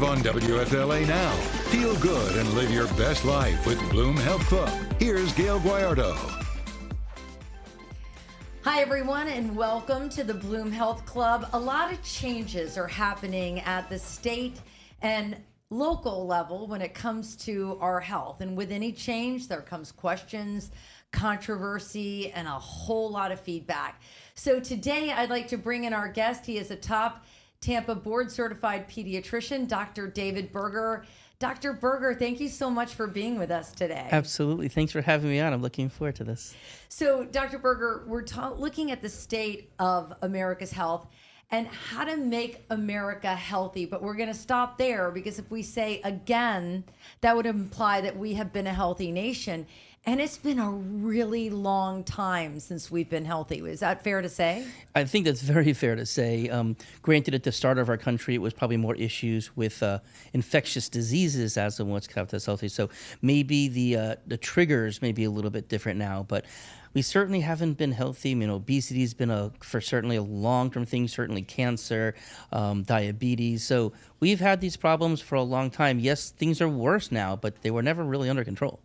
Live on WFLA now. Feel good and live your best life with Bloom Health Club. Here's Gail Guayardo. Hi, everyone, and welcome to the Bloom Health Club. A lot of changes are happening at the state and local level when it comes to our health. And with any change, there comes questions, controversy, and a whole lot of feedback. So today, I'd like to bring in our guest. He is a top Tampa board-certified pediatrician, Dr. David Berger. Dr. Berger, thank you so much for being with us today. Absolutely. Thanks for having me on. I'm looking forward to this. So, Dr. Berger, we're looking at the state of America's health and how to make America healthy. But we're going to stop there because if we say again, that would imply that we have been a healthy nation. And it's been a really long time since we've been healthy. Is that fair to say? I think that's very fair to say. Granted, at the start of our country, it was probably more issues with infectious diseases as to what's kept us healthy. So maybe the triggers may be a little bit different now, but we certainly haven't been healthy. I mean, obesity has been certainly a long-term thing, certainly cancer, diabetes. So we've had these problems for a long time. Yes, things are worse now, but they were never really under control.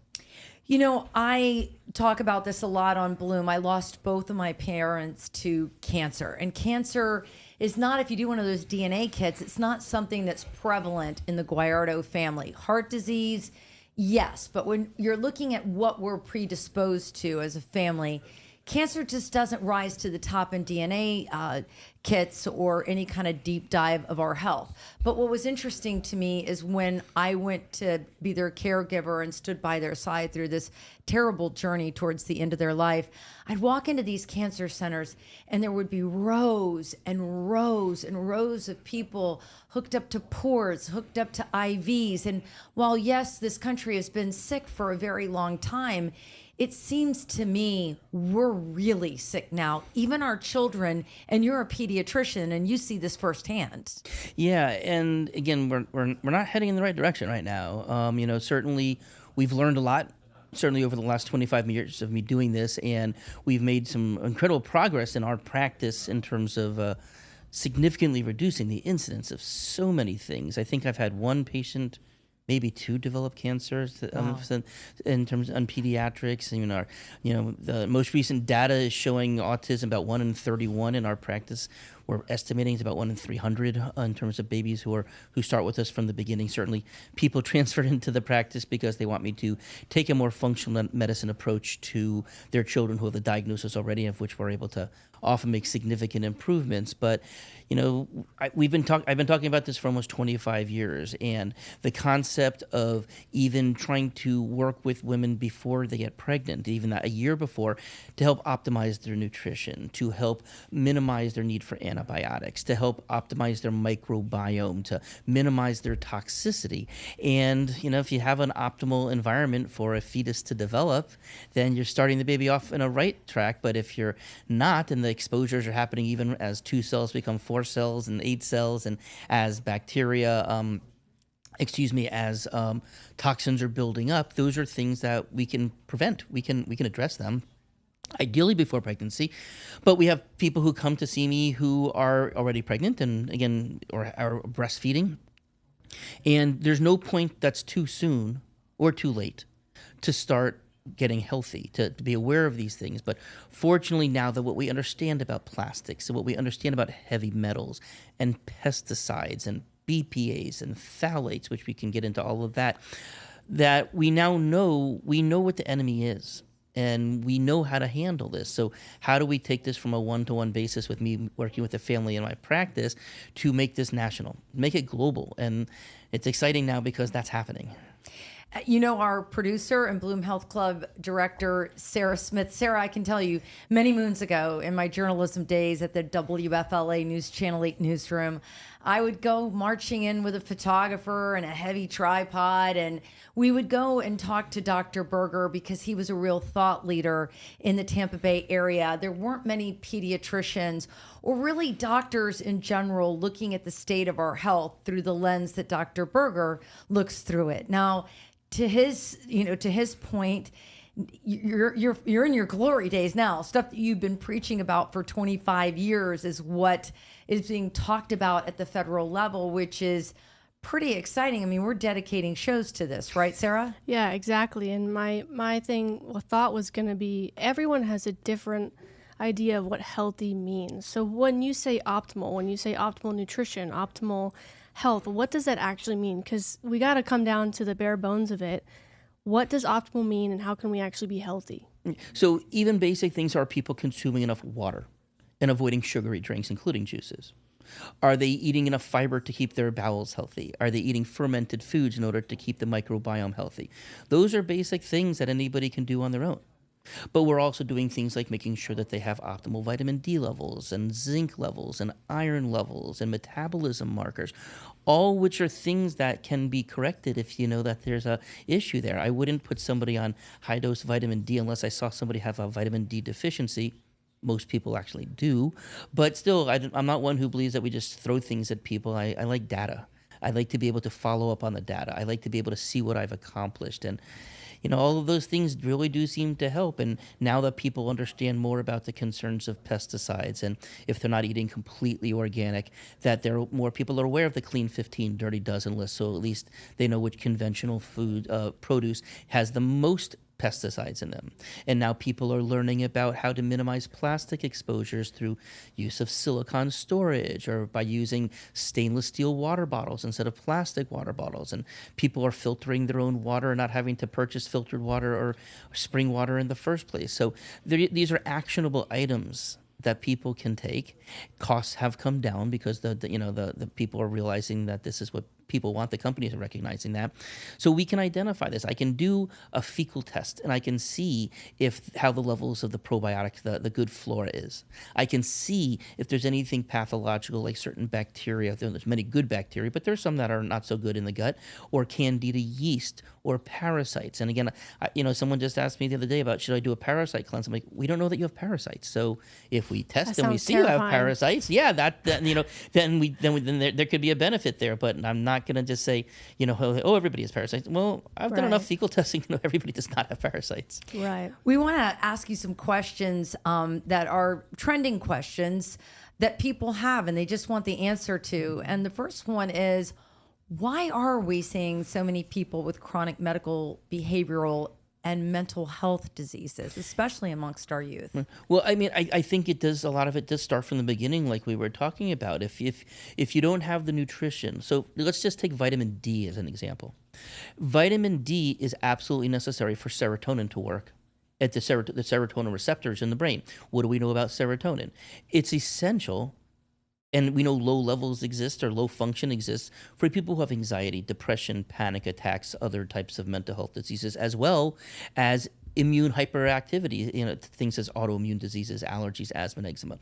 You know, I talk about this a lot on Bloom. I lost both of my parents to cancer. And cancer is not, if you do one of those DNA kits, it's not something that's prevalent in the Guayardo family. Heart disease, yes. But when you're looking at what we're predisposed to as a family, cancer just doesn't rise to the top in DNA kits or any kind of deep dive of our health. But what was interesting to me is when I went to be their caregiver and stood by their side through this terrible journey towards the end of their life, I'd walk into these cancer centers and there would be rows and rows and rows of people hooked up to ports, hooked up to IVs. And while, yes, this country has been sick for a very long time, it seems to me we're really sick now, even our children, and you're a pediatrician and you see this firsthand. Yeah, and again, we're not heading in the right direction right now. Certainly we've learned a lot, certainly over the last 25 years of me doing this, and we've made some incredible progress in our practice in terms of significantly reducing the incidence of so many things. I think I've had one patient, maybe two, develop cancer in terms of pediatrics. The most recent data is showing autism about 1 in 31 in our practice. We're estimating it's about 1 in 300 in terms of babies who start with us from the beginning. Certainly, people transferred into the practice because they want me to take a more functional medicine approach to their children who have the diagnosis already, of which we're able to often make significant improvements. But I've been talking about this for almost 25 years, and the concept of even trying to work with women before they get pregnant, even a year before, to help optimize their nutrition, to help minimize their need for antibiotics, to help optimize their microbiome, to minimize their toxicity. And if you have an optimal environment for a fetus to develop, then you're starting the baby off in a right track. But if you're not, and the exposures are happening even as 2 cells become 4 cells and 8 cells, and as bacteria, as toxins are building up, those are things that we can prevent. We can address them, ideally before pregnancy. But we have people who come to see me who are already pregnant and or are breastfeeding. And there's no point that's too soon or too late to start getting healthy, to be aware of these things. But fortunately now that what we understand about plastics and what we understand about heavy metals and pesticides and BPAs and phthalates, which we can get into all of that we now know what the enemy is. And we know how to handle this. So how do we take this from a one-to-one basis with me working with the family in my practice to make this national, make it global? And it's exciting now because that's happening. Our producer and Bloom Health Club director, Sarah Smith. Sarah, I can tell you, many moons ago in my journalism days at the WFLA News Channel 8 newsroom, I would go marching in with a photographer and a heavy tripod, and we would go and talk to Dr. Berger because he was a real thought leader in the Tampa Bay area. There weren't many pediatricians or really doctors in general looking at the state of our health through the lens that Dr. Berger looks through it. Now, to his point, you're in your glory days now. Stuff that you've been preaching about for 25 years is what is being talked about at the federal level, which is pretty exciting. I mean, we're dedicating shows to this, right, Sarah? Yeah, exactly. And my thought was going to be, everyone has a different idea of what healthy means. So when you say optimal nutrition, optimal health, what does that actually mean? Because we got to come down to the bare bones of it. What does optimal mean, and how can we actually be healthy? So even basic things are people consuming enough water and avoiding sugary drinks, including juices? Are they eating enough fiber to keep their bowels healthy? Are they eating fermented foods in order to keep the microbiome healthy? Those are basic things that anybody can do on their own. But we're also doing things like making sure that they have optimal vitamin D levels and zinc levels and iron levels and metabolism markers, all which are things that can be corrected if you know that there's a issue there. I wouldn't put somebody on high-dose vitamin D unless I saw somebody have a vitamin D deficiency. Most people actually do. But still, I'm not one who believes that we just throw things at people. I like data. I like to be able to follow up on the data. I like to be able to see what I've accomplished. And all of those things really do seem to help. And now that people understand more about the concerns of pesticides, and if they're not eating completely organic, that more people are aware of the Clean 15 Dirty Dozen list. So at least they know which conventional food produce has the most pesticides in them. And now people are learning about how to minimize plastic exposures through use of silicone storage or by using stainless steel water bottles instead of plastic water bottles. And people are filtering their own water and not having to purchase filtered water or spring water in the first place. So these are actionable items that people can take. Costs have come down because the people are realizing that this is what people want. The companies are recognizing that. So we can identify this. I can do a fecal test and I can see how the levels of the probiotic, the good flora is. I can see if there's anything pathological like certain bacteria. There's many good bacteria, but there's some that are not so good in the gut, or candida yeast or parasites. And again, someone just asked me the other day about, should I do a parasite cleanse? I'm like, we don't know that you have parasites. So if we test and we see you have parasites, yeah, then there could be a benefit there. But I'm not going to just say, oh, everybody has parasites. Well, I've done enough fecal testing to know everybody does not have parasites. Right. We want to ask you some questions that are trending questions that people have and they just want the answer to. And the first one is, why are we seeing so many people with chronic medical, behavioral, and mental health diseases, especially amongst our youth? Well, I mean, I think a lot of it does start from the beginning, like we were talking about. If you don't have the nutrition, so let's just take vitamin D as an example. Vitamin D is absolutely necessary for serotonin to work at the serotonin receptors in the brain. What do we know about serotonin? It's essential. And we know low levels exist or low function exists for people who have anxiety, depression, panic attacks, other types of mental health diseases, as well as immune hyperactivity, things as autoimmune diseases, allergies, asthma, and eczema.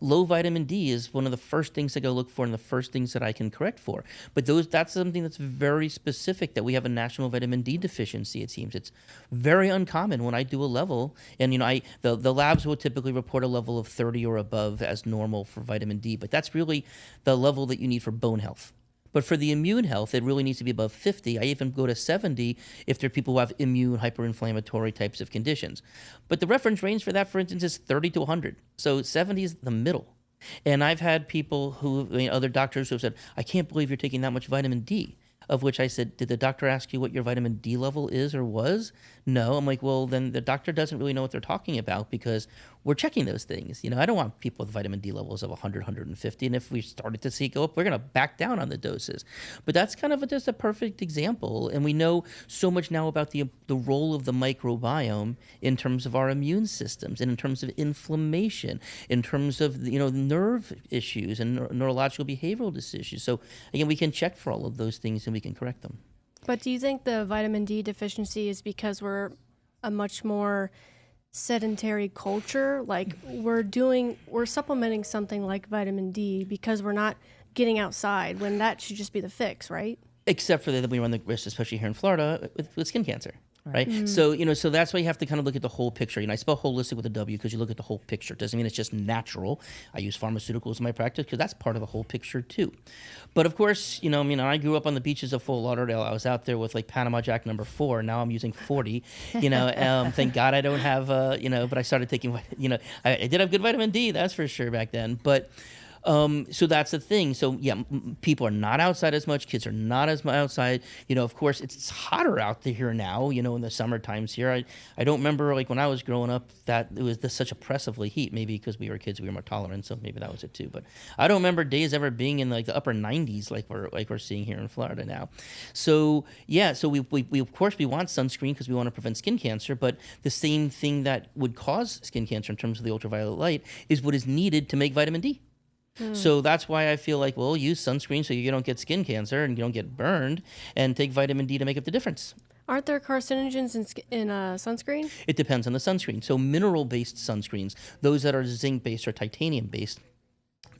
Low vitamin D is one of the first things I go look for and the first things that I can correct for. But that's something that's very specific, that we have a national vitamin D deficiency, it seems. It's very uncommon when I do a level. And, the labs will typically report a level of 30 or above as normal for vitamin D. But that's really the level that you need for bone health. But for the immune health, it really needs to be above 50. I even go to 70 if there are people who have immune hyperinflammatory types of conditions. But the reference range for that, for instance, is 30 to 100. So 70 is the middle. And I've had people other doctors who have said, I can't believe you're taking that much vitamin D. Of which I said, did the doctor ask you what your vitamin D level is or was? No. I'm like, well, then the doctor doesn't really know what they're talking about, because we're checking those things. I don't want people with vitamin D levels of 100, 150. And if we started to see it go up, we're going to back down on the doses. But that's kind of just a perfect example. And we know so much now about the role of the microbiome in terms of our immune systems and in terms of inflammation, in terms of, nerve issues and neurological behavioral issues. So again, we can check for all of those things and we can correct them. But do you think the vitamin D deficiency is because we're a much more sedentary culture? Like we're supplementing something like vitamin D because we're not getting outside, when that should just be the fix, right? Except for that we run the risk, especially here in Florida, with skin cancer. Right. So, so that's why you have to kind of look at the whole picture. I spell holistic with a W because you look at the whole picture. It doesn't mean it's just natural. I use pharmaceuticals in my practice because that's part of the whole picture too. But of course, I grew up on the beaches of Fort Lauderdale. I was out there with like Panama Jack number 4. Now I'm using 40, thank God I don't have, but I started taking, I did have good vitamin D, that's for sure back then. But So that's the thing. So yeah, people are not outside as much. Kids are not as much outside. Of course, it's hotter out there here now. In the summer times here. I don't remember like when I was growing up that it was such oppressively heat. Maybe because we were kids, we were more tolerant. So maybe that was it too. But I don't remember days ever being in like the upper 90s like we're seeing here in Florida now. So yeah, so we of course we want sunscreen because we want to prevent skin cancer. But the same thing that would cause skin cancer in terms of the ultraviolet light is what is needed to make vitamin D. So that's why I feel like, well, use sunscreen so you don't get skin cancer and you don't get burned, and take vitamin D to make up the difference. Aren't there carcinogens in sunscreen? It depends on the sunscreen. So mineral-based sunscreens, those that are zinc-based or titanium-based,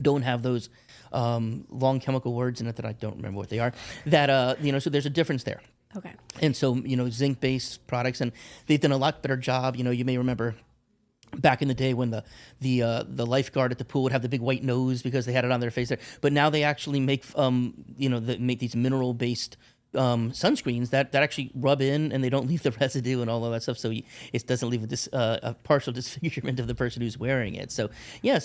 don't have those long chemical words in it that I don't remember what they are. That so there's a difference there. Okay. And so zinc-based products, and they've done a lot better job. You may remember back in the day when the lifeguard at the pool would have the big white nose because they had it on their face there. But now they actually make make these mineral-based sunscreens that actually rub in and they don't leave the residue and all of that stuff. So it doesn't leave a partial disfigurement of the person who's wearing it. So yeah,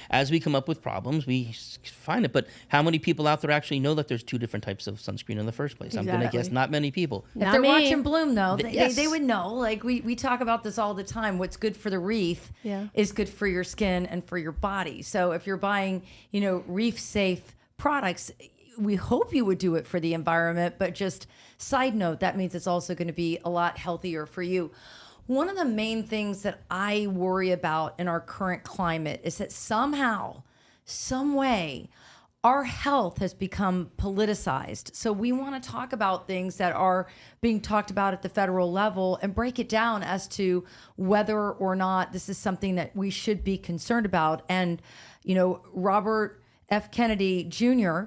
as we come up with problems, we find it. But how many people out there actually know that there's two different types of sunscreen in the first place? Exactly. I'm going to guess not many people. If they're watching Bloom, though, Yes. they would know. Like we talk about this all the time. What's good for the reef is good for your skin and for your body. So if you're buying, reef safe products, we hope you would do it for the environment, but just side note, that means it's also going to be a lot healthier for you. One of the main things that I worry about in our current climate is that somehow, some way, our health has become politicized. So we want to talk about things that are being talked about at the federal level and break it down as to whether or not this is something that we should be concerned about. And, Robert F. Kennedy Jr.,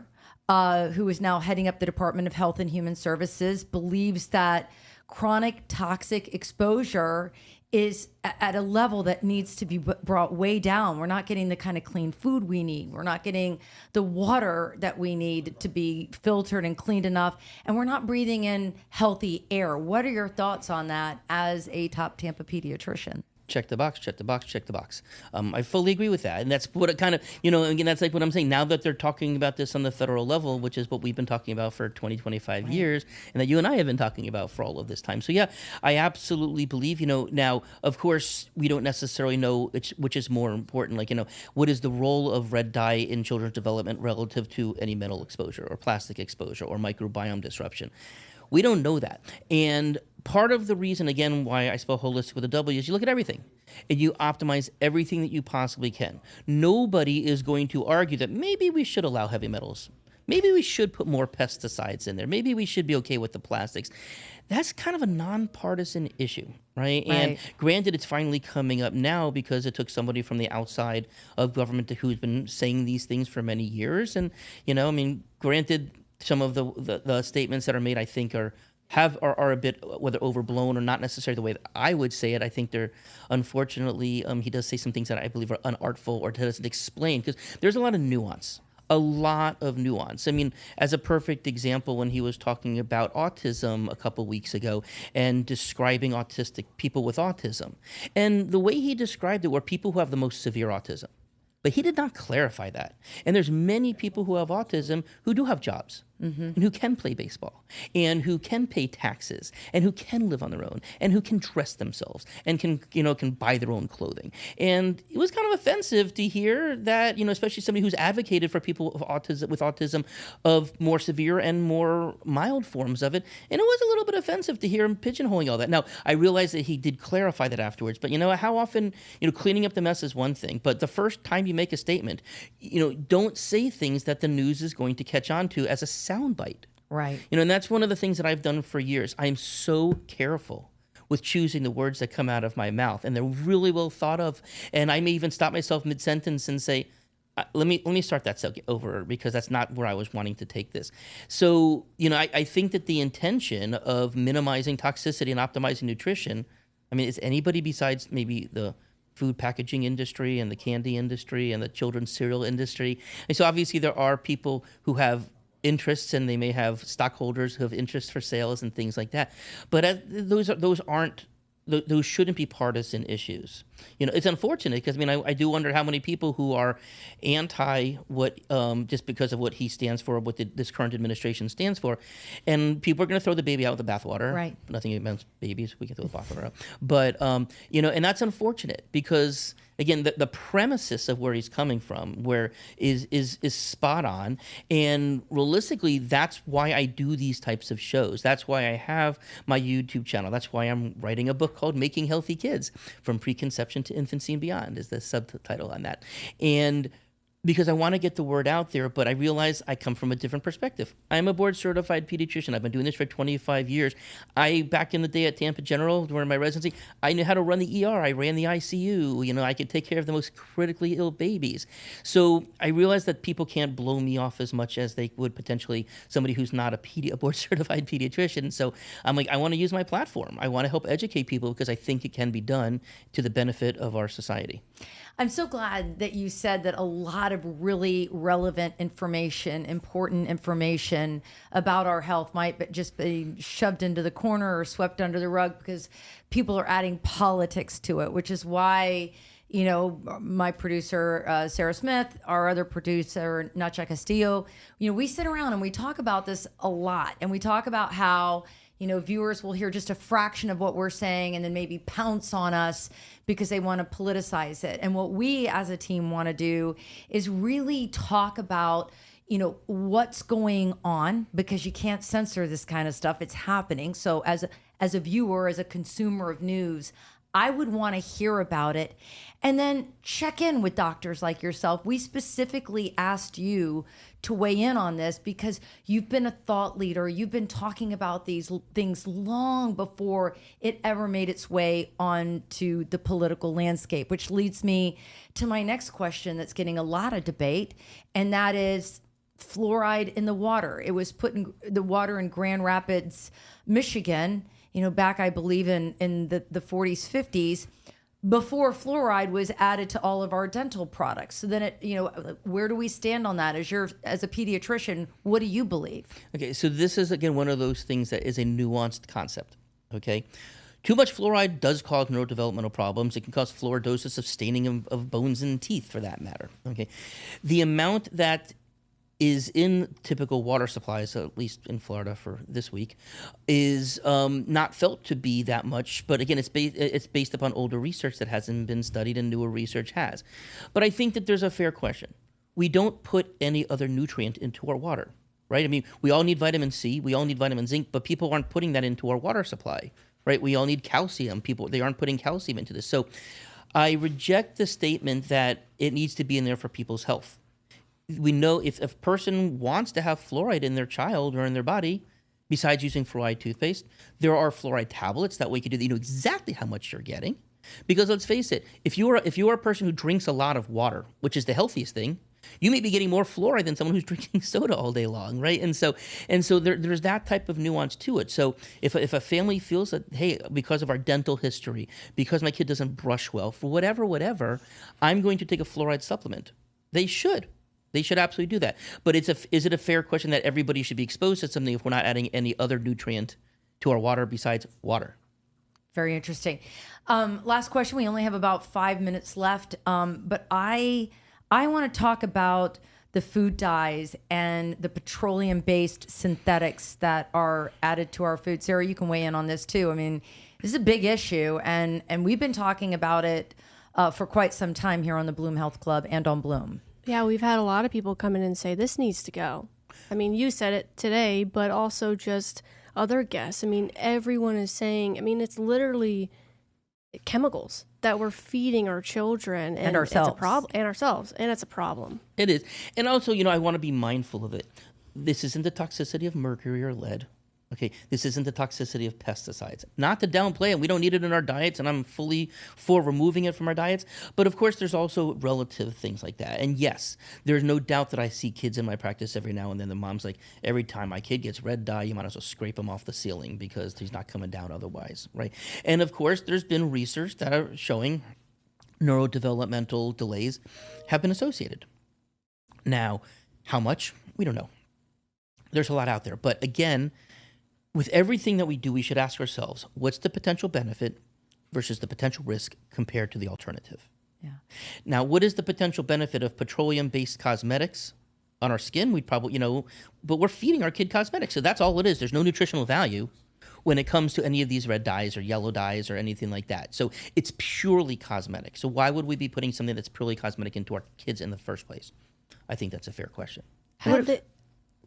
who is now heading up the Department of Health and Human Services, believes that chronic toxic exposure is at a level that needs to be brought way down. We're not getting the kind of clean food we need. We're not getting the water that we need to be filtered and cleaned enough. And we're not breathing in healthy air. What are your thoughts on that as a top Tampa pediatrician? Check the box, check the box, check the box. I fully agree with that. And that's what it kind of, again, that's like what I'm saying. Now that they're talking about this on the federal level, which is what we've been talking about for 25 years, and that you and I have been talking about for all of this time. So yeah, I absolutely believe, now, of course, we don't necessarily know which is more important. Like, what is the role of red dye in children's development relative to any metal exposure or plastic exposure or microbiome disruption? We don't know that. And part of the reason, again, why I spell holistic with a W is you look at everything and you optimize everything that you possibly can. Nobody is going to argue that maybe we should allow heavy metals. Maybe we should put more pesticides in there. Maybe we should be okay with the plastics. That's kind of a nonpartisan issue, right? And granted, it's finally coming up now because it took somebody from the outside of government who's been saying these things for many years. And, granted, some of the statements that are made, I think, are a bit, whether overblown or not necessarily the way that I would say it. I think they're, unfortunately, he does say some things that I believe are unartful or doesn't explain, because there's a lot of nuance. As a perfect example, when he was talking about autism a couple weeks ago and describing autistic people with autism, and the way he described it were people who have the most severe autism. But he did not clarify that. And there's many people who have autism who do have jobs and who can play baseball and who can pay taxes and who can live on their own and who can dress themselves and can buy their own clothing. And it was kind of offensive to hear that, especially somebody who's advocated for people with autism of more severe and more mild forms of it. And it was a little bit offensive to hear him pigeonholing all that. Now, I realize that he did clarify that afterwards, but how often, cleaning up the mess is one thing, but the first time you make a statement, don't say things that the news is going to catch on to as a soundbite. Right. And that's one of the things that I've done for years. I'm so careful with choosing the words that come out of my mouth, and they're really well thought of. And I may even stop myself mid-sentence and say, let me start that over, because that's not where I was wanting to take this. So, I think that the intention of minimizing toxicity and optimizing nutrition, is anybody besides maybe the food packaging industry and the candy industry and the children's cereal industry. And so obviously there are people who have interests, and they may have stockholders who have interests for sales and things like that. But those aren't those shouldn't be partisan issues. It's unfortunate because I do wonder how many people who are anti what just because of what he stands for, what this current administration stands for, and people are going to throw the baby out with the bathwater. Right. Nothing against babies, we can throw the bathwater out, but and that's unfortunate because again, the premises of where he's coming from, where is spot on, and realistically, that's why I do these types of shows. That's why I have my YouTube channel. That's why I'm writing a book called Making Healthy Kids: From Preconception to Infancy and Beyond is the subtitle on that, and because I want to get the word out there, but I realize I come from a different perspective. I'm a board-certified pediatrician. I've been doing this for 25 years. Back in the day at Tampa General, during my residency, I knew how to run the ER. I ran the ICU. I could take care of the most critically ill babies. So I realized that people can't blow me off as much as they would potentially somebody who's not a board-certified pediatrician. So I'm like, I want to use my platform. I want to help educate people because I think it can be done to the benefit of our society. I'm so glad that you said that a lot of really relevant information, important information about our health might just be shoved into the corner or swept under the rug because people are adding politics to it, which is why, my producer, Sarah Smith, our other producer, Nacha Castillo, we sit around and we talk about this a lot. And we talk about how, viewers will hear just a fraction of what we're saying and then maybe pounce on us because they want to politicize it. And what we as a team want to do is really talk about, what's going on, because you can't censor this kind of stuff. It's happening. So as a viewer, as a consumer of news, I would want to hear about it and then check in with doctors like yourself. We specifically asked you to weigh in on this because you've been a thought leader. You've been talking about these things long before it ever made its way onto the political landscape, which leads me to my next question that's getting a lot of debate, and that is fluoride in the water. It was put in the water in Grand Rapids, Michigan, back, I believe, in the 40s, 50s, before fluoride was added to all of our dental products. So then where do we stand on that? As a pediatrician, what do you believe? Okay, so this is, again, one of those things that is a nuanced concept, okay? Too much fluoride does cause neurodevelopmental problems. It can cause fluoridosis of staining of bones and teeth, for that matter, okay? The amount that is in typical water supplies, at least in Florida for this week, is not felt to be that much. But again, it's based upon older research that hasn't been studied and newer research has. But I think that there's a fair question. We don't put any other nutrient into our water, right? We all need vitamin C, we all need vitamin zinc, but people aren't putting that into our water supply, right? We all need calcium. They aren't putting calcium into this. So I reject the statement that it needs to be in there for people's health. We know if a person wants to have fluoride in their child or in their body, besides using fluoride toothpaste, there are fluoride tablets that way you can do. You know exactly how much you're getting, because let's face it, if you are a person who drinks a lot of water, which is the healthiest thing, you may be getting more fluoride than someone who's drinking soda all day long, right? And so there's that type of nuance to it. So if a family feels that, hey, because of our dental history, because my kid doesn't brush well, for whatever, I'm going to take a fluoride supplement. They should. They should absolutely do that. But is it a fair question that everybody should be exposed to something if we're not adding any other nutrient to our water besides water? Very interesting. Last question. We only have about 5 minutes left. But I want to talk about the food dyes and the petroleum-based synthetics that are added to our food. Sarah, you can weigh in on this too. I mean, this is a big issue, and we've been talking about it for quite some time here on the Bloom Health Club and on Bloom. Yeah, we've had a lot of people come in and say this needs to go. I mean, you said it today, but also just other guests. I mean, everyone is saying, it's literally chemicals that we're feeding our children and ourselves. It's a problem, and it's a problem. It is. And also, I want to be mindful of it. This isn't the toxicity of mercury or lead. Okay, this isn't the toxicity of pesticides. Not to downplay it. We don't need it in our diets, and I'm fully for removing it from our diets. But of course, there's also relative things like that. And yes, there's no doubt that I see kids in my practice every now and then. The mom's like, every time my kid gets red dye, you might as well scrape him off the ceiling because he's not coming down otherwise, right? And of course, there's been research that are showing neurodevelopmental delays have been associated. Now, how much? We don't know. There's a lot out there. But again, with everything that we do, we should ask ourselves, what's the potential benefit? versus the potential risk compared to the alternative. Yeah. Now, what is the potential benefit of petroleum-based cosmetics on our skin? We'd probably, but we're feeding our kid cosmetics. So that's all it is. There's no nutritional value when it comes to any of these red dyes or yellow dyes or anything like that. So it's purely cosmetic. So why would we be putting something that's purely cosmetic into our kids in the first place? I think that's a fair question. I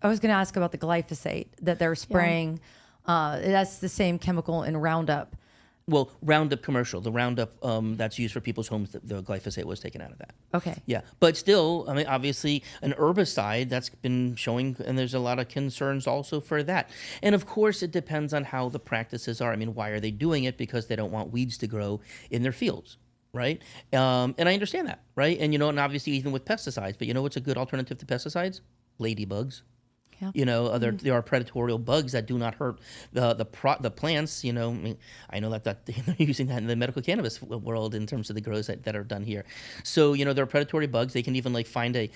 was going to ask about the glyphosate that they're spraying. That's the same chemical in Roundup. Well, Roundup commercial, the Roundup that's used for people's homes, the glyphosate was taken out of that. Okay. Yeah, but still, I mean, obviously, an herbicide that's been showing, and there's a lot of concerns also for that. And of course, it depends on how the practices are. I mean, why are they doing it? Because they don't want weeds to grow in their fields, right? And I understand that, right? And and obviously, even with pesticides, but what's a good alternative to pesticides? Ladybugs. Yeah. There are predatory bugs that do not hurt the plants. I mean, I know that they're using that in the medical cannabis world in terms of the grows that are done here. So there are predatory bugs. They can even find a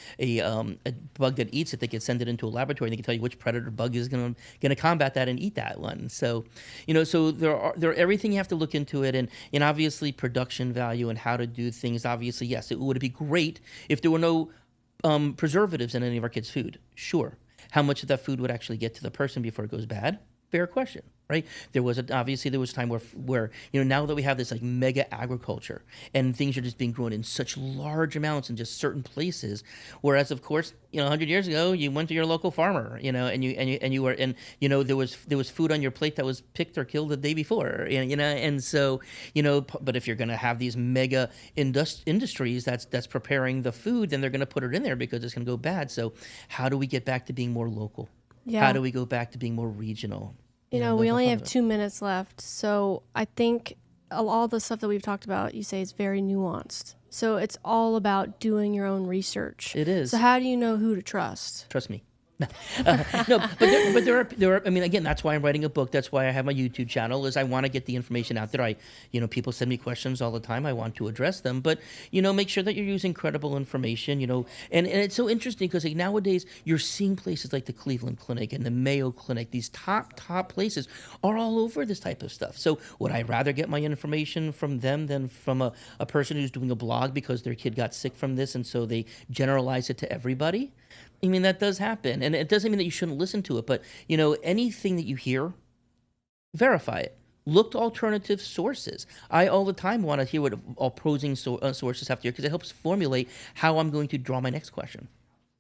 bug that eats it. They can send it into a laboratory and they can tell you which predator bug is going to combat that and eat that one. So so there are everything you have to look into it, and obviously production value and how to do things. Obviously, yes, it would be great if there were no preservatives in any of our kids' food. Sure. How much of that food would actually get to the person before it goes bad? Fair question, right? There was a time where now that we have this mega agriculture and things are just being grown in such large amounts in just certain places, whereas of course 100 years ago you went to your local farmer there was food on your plate that was picked or killed the day before, and so but if you're going to have these mega industries that's preparing the food, then they're going to put it in there because it's going to go bad. So how do we get back to being more local? Yeah. How do we go back to being more regional? We only have 2 minutes left. So I think all the stuff that we've talked about, you say is very nuanced. So it's all about doing your own research. It is. So how do you know who to trust? Trust me. No, but there are. I mean, again, that's why I'm writing a book. That's why I have my YouTube channel. Is I want to get the information out there. People send me questions all the time. I want to address them, but make sure that you're using credible information. And it's so interesting because nowadays you're seeing places like the Cleveland Clinic and the Mayo Clinic. These top places are all over this type of stuff. So would I rather get my information from them than from a person who's doing a blog because their kid got sick from this and so they generalize it to everybody? I mean, that does happen. And it doesn't mean that you shouldn't listen to it, but, anything that you hear, verify it. Look to alternative sources. I all the time want to hear what opposing sources have to hear because it helps formulate how I'm going to draw my next question.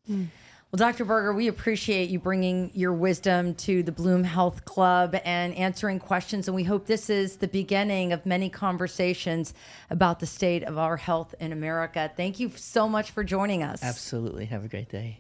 Well, Dr. Berger, we appreciate you bringing your wisdom to the Bloom Health Club and answering questions. And we hope this is the beginning of many conversations about the state of our health in America. Thank you so much for joining us. Absolutely. Have a great day.